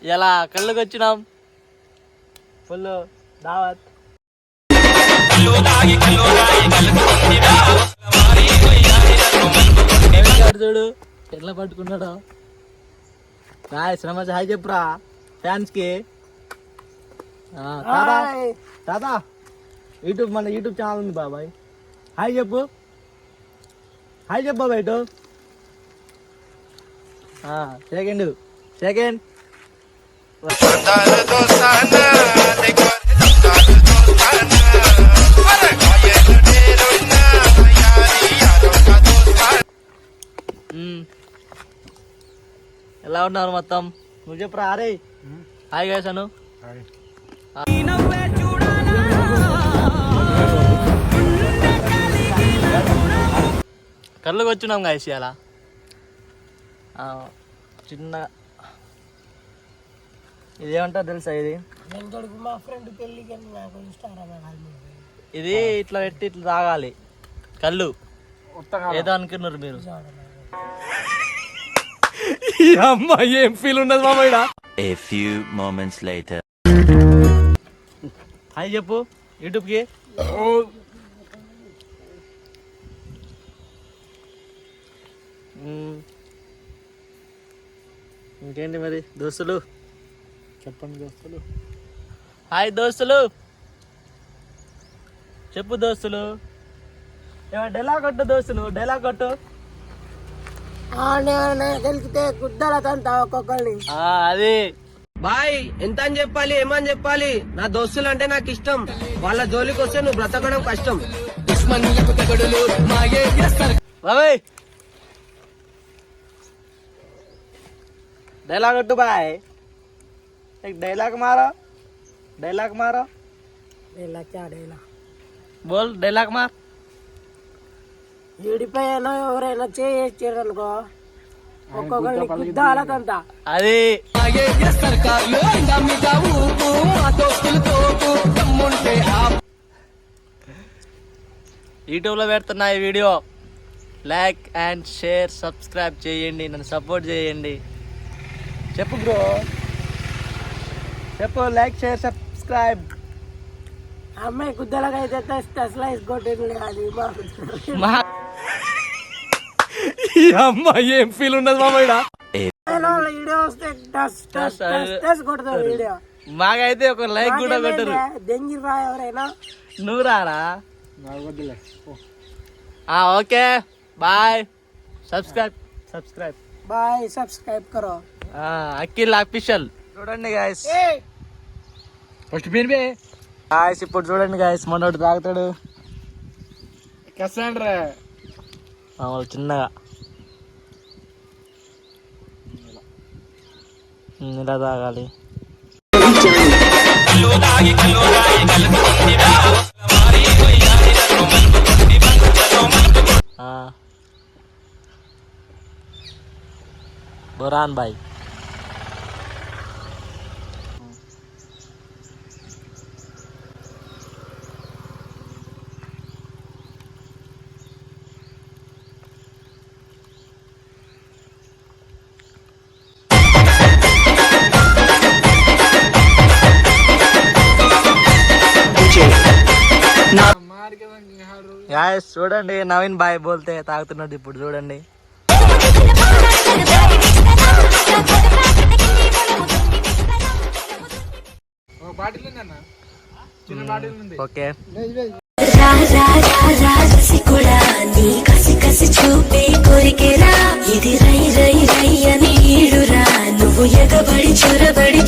ఇలా కళ్ళకి వచ్చినాం ఫుల్ దావత్. చూడు ఎట్లా పట్టుకున్నాడు. శ్రమ హాయ్ చెప్పురా ఫ్యాన్స్ కి. తాతా యూట్యూబ్ మన యూట్యూబ్ ఛానల్ ఉంది బాబాయ్. హాయ్ చెప్పు, హాయ్ చెప్పు బాబాయ్. ఇటు సెకండ్ సెకండ్ ఎలా ఉన్నారు మొత్తం? నువ్వు చెప్పురా. అరే హాయ్ గైస్ అను. కళ్ళకి వచ్చినాం గైస్ అలా చిన్న. ఇదేమంటారు తెలుసా? ఇది ఇట్లా పెట్టి ఇట్లా తాగాలి కళ్ళు. ఏదో అనుకున్నారు మీరు. అమ్మా ఏం ఫీల్ ఉన్నది మామయ్య. A few moments later. Hi చెప్పు యూట్యూబ్ కి. ఇంకేంటి మరి దోస్తులు? చెప్పండి దోస్తులు. హాయ్ దోస్తులు చెప్పు దోస్తులు. డైలాగ్ కొట్టు దోస్తులు, డైలాగ్ కొట్టు. గెలిచితే గుద్దలకంతా ఒక్కొక్కరిని. అది బాయ్ ఎంత అని చెప్పాలి, ఏమని చెప్పాలి? నా దోస్తులు అంటే నాకు ఇష్టం. వాళ్ళ జోలికి వస్తే నువ్వు బ్రతకడం కష్టం. బాబాయ్ డైలాగ్ కొట్టు బాయ్. డైలాగ్ మారో, డైలాగ్ మారో. బోల్ డైలాగ్ మార్. విడిపోయినా ఎవరైనా చేసారు అనుకో ఒక్కొక్కరిని గుద్దాలకంతా. అది యూట్యూబ్ లో పెడుతున్నా ఈ video. Like and share subscribe చేయండి, నన్ను సపోర్ట్ చేయండి. చెప్పు బ్రో చెప్పు. Like share subscribe. అమ్మాయి గుద్దలకైతే స్లైస్ కొట్టింది. అది అమ్మా ఏం ఫీల్ ఉన్నది మామయ్య. వీడియో వస్తే కొడతారు వీడియో. మాకైతే ఒక లైక్ కూడా కొట్టరు. దెంగి రా ఎవరైనా. నువ్వు రారా? Okay bye. Subscribe subscribe bye. Subscribe కరో. అఖిల్ ఆఫీషియల్. చూడండి గాయస్ ఫస్ట్ పేరు గాయస్. ఇప్పుడు చూడండి గాయస్ మనోడు తాగుతాడు చిన్నగా. ఇలా తాగాలి. బురాన్ భాయ్. గాయస్ చూడండి నవీన్ బాయ్ బోల్తే తాగుతున్నాడు. ఇప్పుడు చూడండి. ఓకే చూపే కోరికెరా ఇది రై రై రై అని నువ్వు ఎగబడి చొరబడి